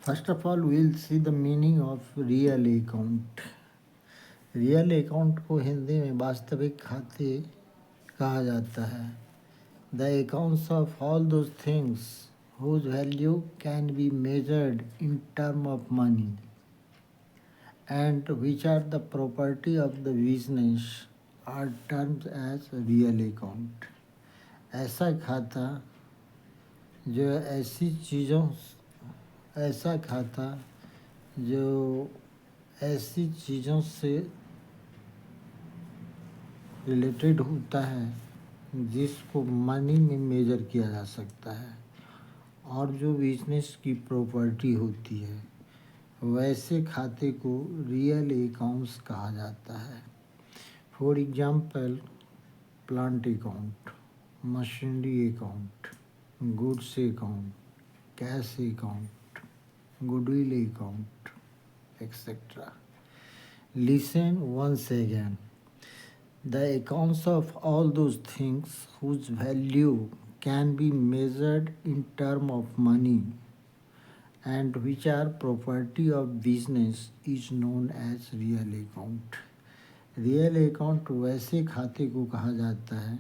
First of all, we'll see the meaning of real account. Real account को हिंदी में वास्तविक खाते कहा जाता है. The accounts of all those things whose value can be measured in terms of money and which are the property of the business are termed as real account. ऐसा खाता जो ऐसा खाता जो ऐसी चीज़ों से रिलेटेड होता है जिसको मनी में मेजर किया जा सकता है और जो बिजनेस की प्रॉपर्टी होती है, वैसे खाते को रियल अकाउंट्स कहा जाता है. For example, plant account, machinery account, goods account, cash account, goodwill account, etc. Listen once again. The accounts of all those things whose value can be measured in terms of money and which are property of business is known as real account. Real account वैसे खाते को कहा जाता है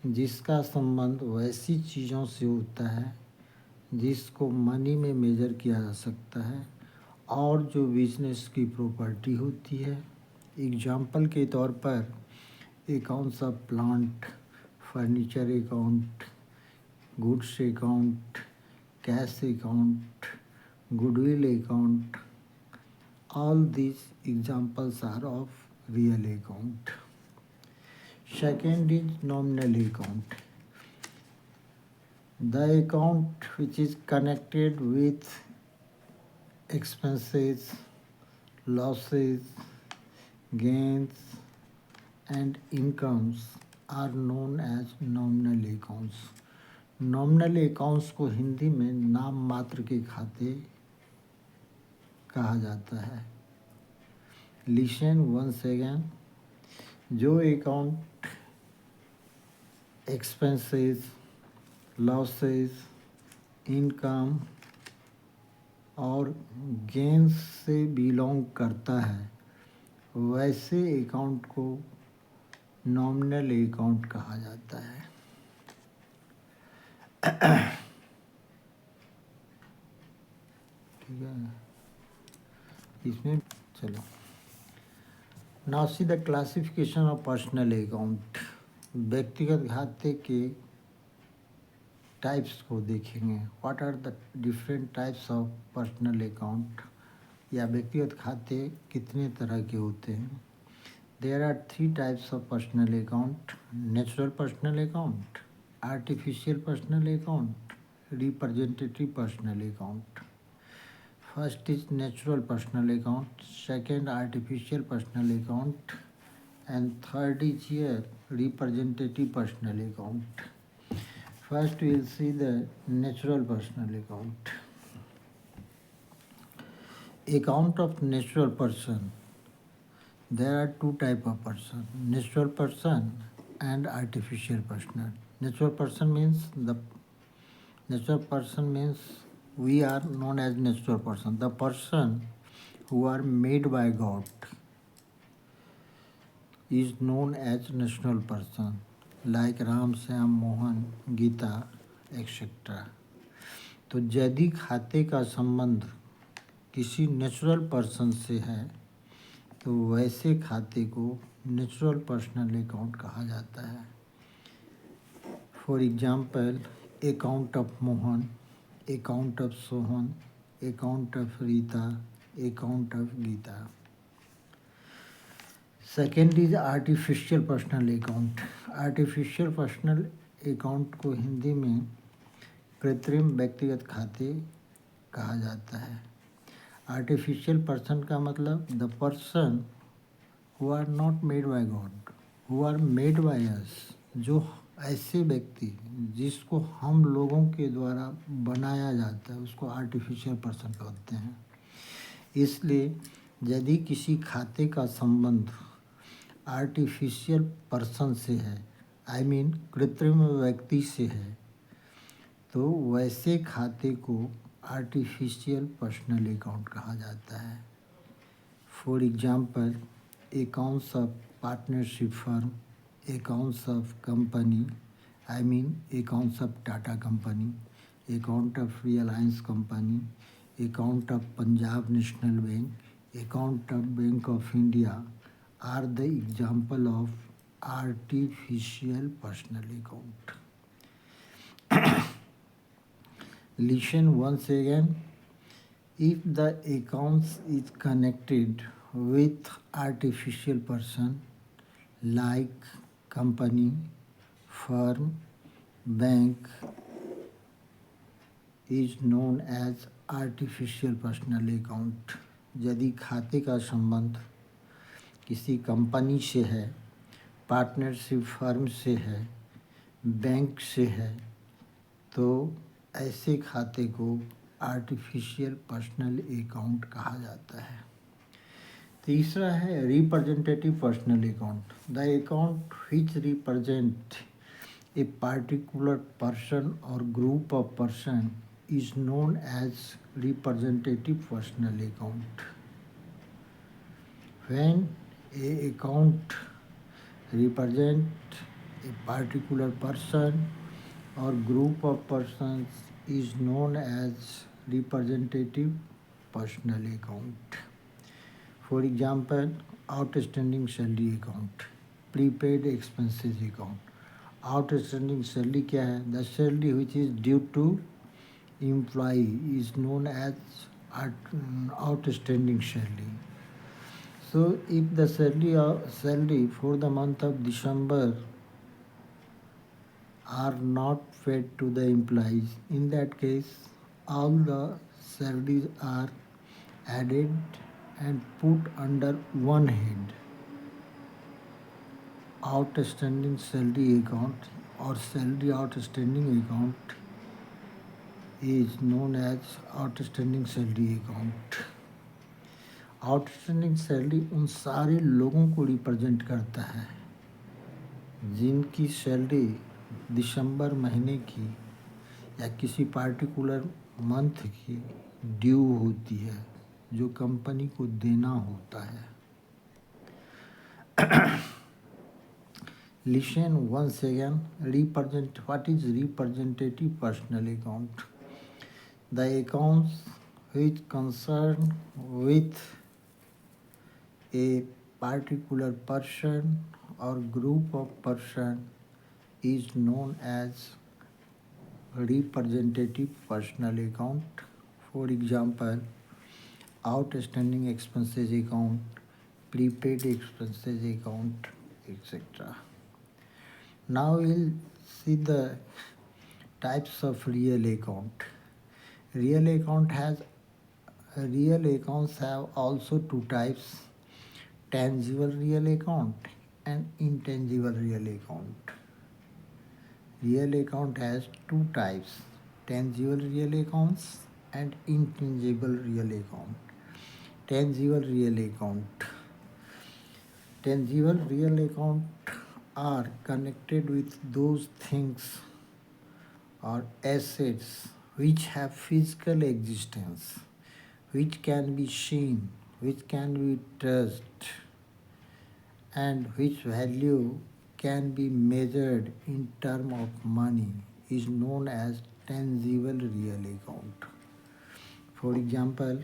जिसका संबंध वैसी चीज़ों से होता है जिसको मनी में मेजर किया जा सकता है और जो बिजनेस की प्रॉपर्टी होती है. एग्जाम्पल के तौर पर accounts of plant, furniture account, goods account, cash account, goodwill account, all these examples are of real account. Second is nominal account. The account which is connected with expenses, losses, gains and incomes are known as nominal accounts. Nominal accounts को हिंदी में नाम मात्र के खाते कहा जाता है. Listen once again. जो अकाउंट एक्सपेंसेस, लॉसेस, इनकम और गेंस से बिलोंग करता है, वैसे अकाउंट को नॉमिनल अकाउंट कहा जाता है. ठीक है, इसमें चलो. Now see the classification of personal account. व्यक्तिगत खाते के टाइप्स को देखेंगे. What are the different types of personal account, या व्यक्तिगत खाते कितने तरह के होते हैं. There are 3 types of personal account: natural personal account, artificial personal account, representative personal account. First is natural personal account, second artificial personal account, and third is here representative personal account. First we will see the natural personal account. Account of natural person. There are 2 type of person: natural person and artificial person. Natural person means we are known as natural person. The person who are made by God is known as natural person, like Ram, Syam, Mohan, Gita, etc. तो यदि खाते का संबंध किसी natural person से है तो वैसे खाते को नेचुरल पर्सनल अकाउंट कहा जाता है. For example, account of Mohan, account of Sohan, account of Rita, account of Geeta. Second is artificial personal account. Artificial personal account को हिंदी में कृत्रिम व्यक्तिगत खाते कहा जाता है. आर्टिफिशियल पर्सन का मतलब the person who are not made by God, who are made by us. जो ऐसे व्यक्ति जिसको हम लोगों के द्वारा बनाया जाता है उसको आर्टिफिशियल पर्सन कहते हैं. इसलिए यदि किसी खाते का संबंध आर्टिफिशियल पर्सन से है, आई मीन कृत्रिम व्यक्ति से है, तो वैसे खाते को आर्टिफिशियल पर्सनल अकाउंट कहा जाता है। For example, accounts of partnership firm, accounts of company, I mean accounts of Tata company, account of Reliance company, account of Punjab national bank, account of bank of India are the example of artificial personal account. Listen once again. If the accounts is connected with artificial person like company, firm, bank is known as artificial personal account. यदि खाते का संबंध किसी company से है, partnership firm से है, bank से है, तो ऐसे खाते को आर्टिफिशियल पर्सनल अकाउंट कहा जाता है। तीसरा है representative personal account. The account which represent a particular person और group of person is known as representative personal account. When a account represent a particular person or group of persons is known as representative personal account. For example, outstanding salary account, prepaid expenses account. Outstanding salary क्या है? The salary which is due to employee is known as outstanding salary. So if the salary for the month of December are not paid to the employees, in that case all the salaries are added and put under one head, outstanding salary account or salary outstanding account is known as outstanding salary account. Outstanding salary उन सारे लोगों को represent करता है जिनकी salary दिसंबर महीने की या किसी पार्टिकुलर मंथ की ड्यू होती है, जो कंपनी को देना होता है। Listen once again, what is representative personal account? The accounts which concern with a particular person or group of person is known as representative personal account. For example, outstanding expenses account, prepaid expenses account, etc. Now we'll see the types of real account. Real accounts have also two types: tangible real account and intangible real account. Real account has two types: tangible real accounts and intangible real account. Tangible real account. Tangible real account are connected with those things or assets which have physical existence, which can be seen, which can be touched, and which value can be measured in terms of money is known as tangible real account. For example,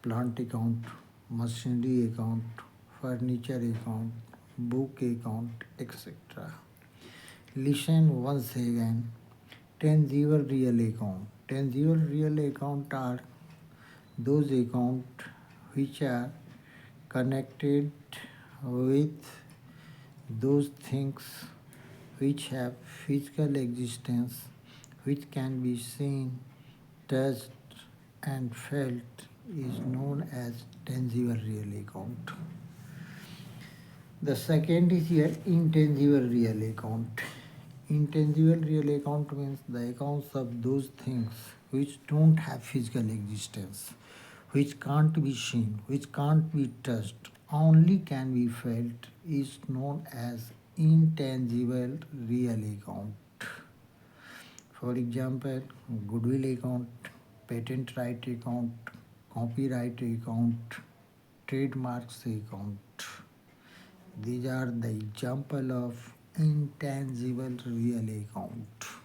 plant account, machinery account, furniture account, book account, etc. Listen once again. Tangible real account. Tangible real account are those accounts which are connected with those things which have physical existence, which can be seen, touched, and felt is known as tangible real account. The second is here intangible real account. Intangible real account means the accounts of those things which don't have physical existence, which can't be seen, which can't be touched, only can be felt, is known as intangible real account. For example, goodwill account, patent right account, copyright account, trademarks account. These are the example of intangible real account.